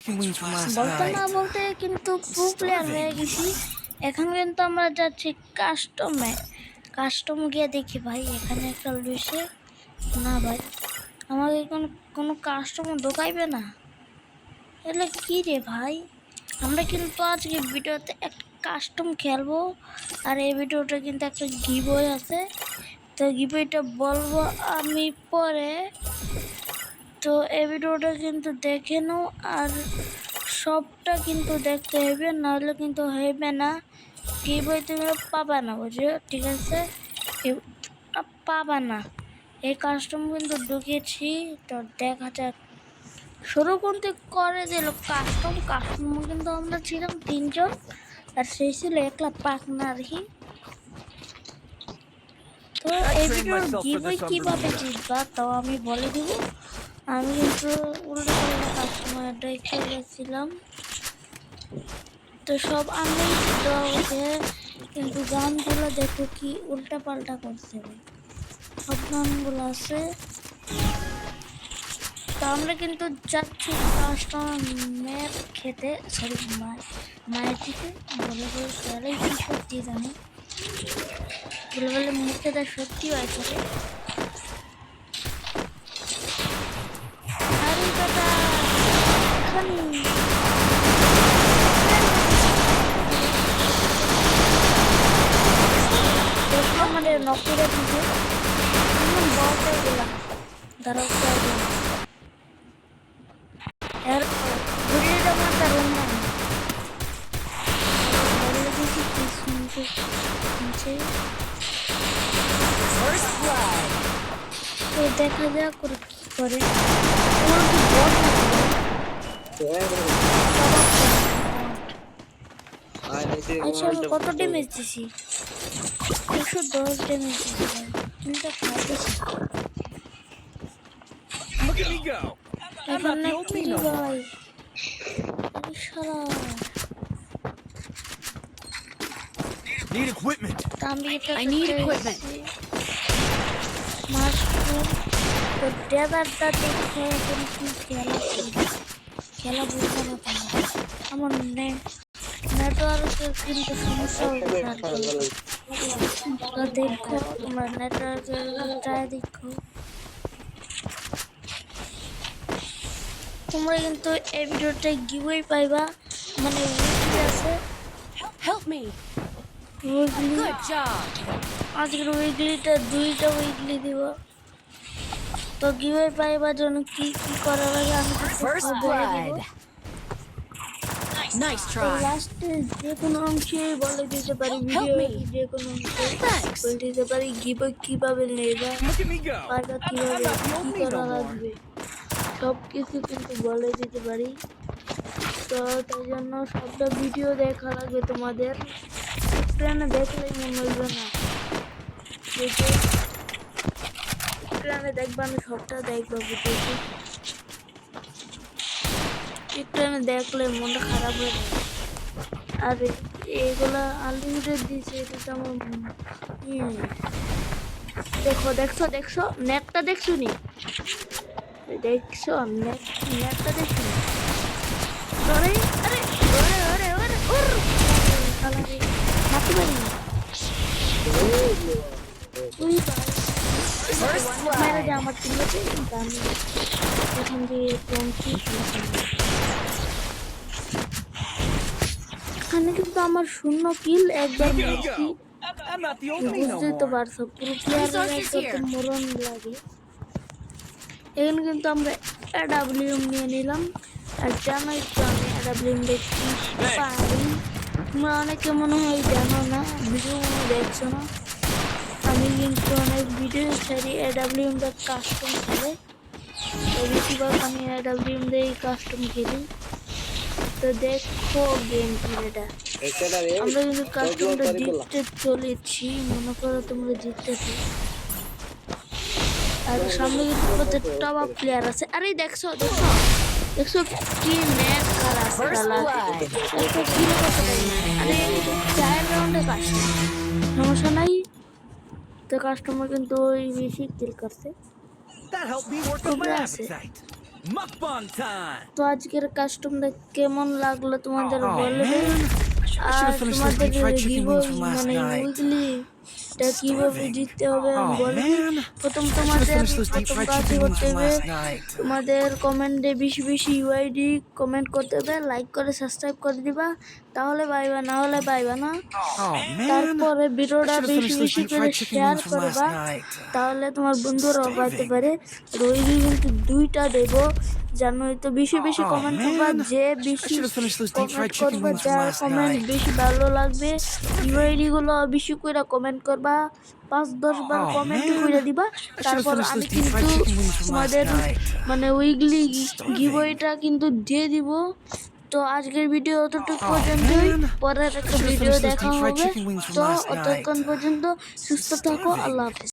wings from last বলতে night. না বলতে কিন্তু প্রো প্লেয়ার হয়ে গেছি। এখন কিন্তু আমরা যাচ্ছি কাস্টম গিয়ে দেখি ভাই এখানে একটা লুইসে না ভাই আমাকে কোনো কাস্টমার ঢোকাইবে না। এলে কি রে ভাই, আমরা কিন্তু আজকে ভিডিওতে একটা কাস্টম খেলবো আর এই ভিডিওটা কিন্তু একটা গিভওয়ে আছে। তো গিভওয়েটা বলবো আমি পরে। তো এই ভিডিওটা কিন্তু দেখে নাও আর সবটা কিন্তু দেখতে হবে, নাহলে কিন্তু হইবে না। গিভওয়ে তুমি পাবা না, বুঝছো? ঠিক আছে, পাবা না। এই কাস্টম কিন্তু ঢুকেছি, তো দেখা যাক শুরু করতে করে দিল কাস্টম কিন্তু আমরা ছিলাম 3 জন আর সেই ছিল একলা পাকনা আর কি। তো এই ভিডিওর গিভওয়ে কিভাবে জিতবা তাও আমি বলে দিব। আমি কিন্তু উল্টো পাল্টা কাস্টমার দেখে গেছিলাম, তো সব আমি দেওয়া হয়েছে, কিন্তু গানগুলো দেখো কি উল্টা পাল্টা করছে ভাই। সব গানগুলো আছে। তো আমরা কিন্তু যাচ্ছি কাস্টমার খেতে, সরি মায়ের দিকে বলে বলে সবাই কি সত্যি জানে, বলে বলে মুখে তার সত্যি আছে। আরে দাদা এখানে দেখো আমাদের নকরে দিকে বলতে গেলাম দাঁড়াও এর ঘুরিয়ে আমার কারণ নাই বলে দিয়েছি কি শুনছে First blood. তো দেখা যাক করে কি করে। তোমার কি বট নাকি? আচ্ছা আমি কত ড্যামেজ দিছি? 110 ড্যামেজ দিছি ভাই, তুমি তো খাইতেছি। Look at me go. I'm not the OP no more. ভাই আরে শালা Need equipment. I need equipment. Mushroom তো ডেজার্টটা দেখে এখন কি খেলা বুঝতে না পারলাম। আমার নেটওয়ার্কের কিন্তু সমস্যা হয়েছে আর কি। তো দেখো তোমরা নেটওয়ার্কের ট্রাই দেখো। তোমরা কিন্তু এই ভিডিওটা গিভওয়ে পাইবা, মানে উইকলি আছে। Help me. Weekly Good job. আজকের উইকলিটা 2টা উইকলি দিব। তো গিভওয়ে পাইবার জন্য কি কি করা লাগে আমি First বলে দিব। blood. Nice তো try. লাস্টে যে কোনো অংশে বলে দিতে পারি, Help ভিডিও me. যে কোনো অংশে Thanks. বলে দিতে পারি গিভওয়ে কিভাবে নেবা, Look at me go. পাইবা কিভাবে, not the কি OP করা no more. লাগবে, সব কিছু কিন্তু বলে দিতে পারি। তো তাই জন্য সবটা ভিডিও দেখা লাগবে তোমাদের, প্ল্যানে দেখলেই মনে হইবে না। প্ল্যানে দেখবা না, সবটা দেখবা ভিডিওতে, প্ল্যানে দেখলে মনটা খারাপ হয়ে যাবে। আর এগুলা আনলিমিটেড দিয়েছে, এটা তো আমার দেখছো নেটটা দেখছো নি, দেখছো নেটটা দেখছো নি। আরে আরে ওরে ওরে ওরে ওর শালারে মারতে পারি না। ওই ভাই মেরে যা আমার টিমমেটে, কিন্তু আমি এখান দিয়ে পৌঁছি। এখানে কিন্তু আমার 0 কিল, একবার Look at me মারছি। go. I'm not the OP no বুঝতেই তো more. পারছো পুরো প্লেয়ারের কত মরণ লাগে। এখানে কিন্তু আমরা AWM নিয়ে নিলাম, আর জানোই তো আমি AWM দেখতে পারি। তোমরা অনেকে মনে হয় জানো না, ভিডিও মনে দেখছো না, আমি কিন্তু অনেক ভিডিও ছাড়ি AWM দিয়ে কাস্টম খেলে। তো বেশিরভাগ আমি AWM দিয়ে কাস্টম খেলি। তো দেখো গেম প্লেটা, আমরা কিন্তু কাস্টমটা জিততে চলেছি, মনে করো তোমরা জিততেছো। আর সামনে কিন্তু প্রত্যেক টপ প্লেয়ার আছে। আরে দেখছো কি ম্যাচ খেলা First blood. দেখো কি করতে পারি। আরে 4 রাউন্ডে কাস্টম, সমস্যা নাই। তো কাস্টমার কিন্তু ওই বেশি কিল করছে, That helped me work up my তোমরা আছে। appetite. Mukbang time. তো আজকের কাস্টমটা কেমন লাগলো তোমাদের Oh বলবে। man. I should R have finished those তোমাদের deep fried chicken wings from last মানে night. উইকলিটা কিভাবে জিততে হবে আমি Oh বলবি। man. প্রথম I should have তোমাদের finished those deep প্রথম fried কাজ chicken wings করতে from হবে last night. তোমাদের কমেন্টে বেশি বেশি ইউআইডি কমেন্ট করতে হবে, লাইক করে সাবস্ক্রাইব করে দিবা, তাহলে পাইবা, না হলে পাইবা না। Oh man. তারপরে I ভিডিওটা should have বেশি finished those বেশি deep করে fried chicken share wings from last করবা, night. তাহলে তোমার বন্ধুরাও পাইতে পারে। রোহিণী কিন্তু 2টা দেব, জানোই তো। বেশি বেশি Oh, কমেন্ট করবা, man. যে I বেশি should have finished those deep comment fried chicken করবা, wings from যার last কমেন্ট night. বেশি ভালো লাগবে ইউআইডি গুলো বেশি করে কমেন্ট করবা, 5-10 বার Oh, কমেন্ট man. করে দিবা। I should have তারপর finished আমি those deep fried কিন্তু chicken wings from last তোমাদের night. মানে উইকলি গিভওয়েটা কিন্তু দিয়ে দিব। তো আজকের ভিডিও অতটুকু Oh, পর্যন্তই, man. পরের একটা I should have video finished those দেখা deep fried হবে। chicken wings from তো last night. অতক্ষণ পর্যন্ত সুস্থ থাকো, আল্লাহ হাফেজ।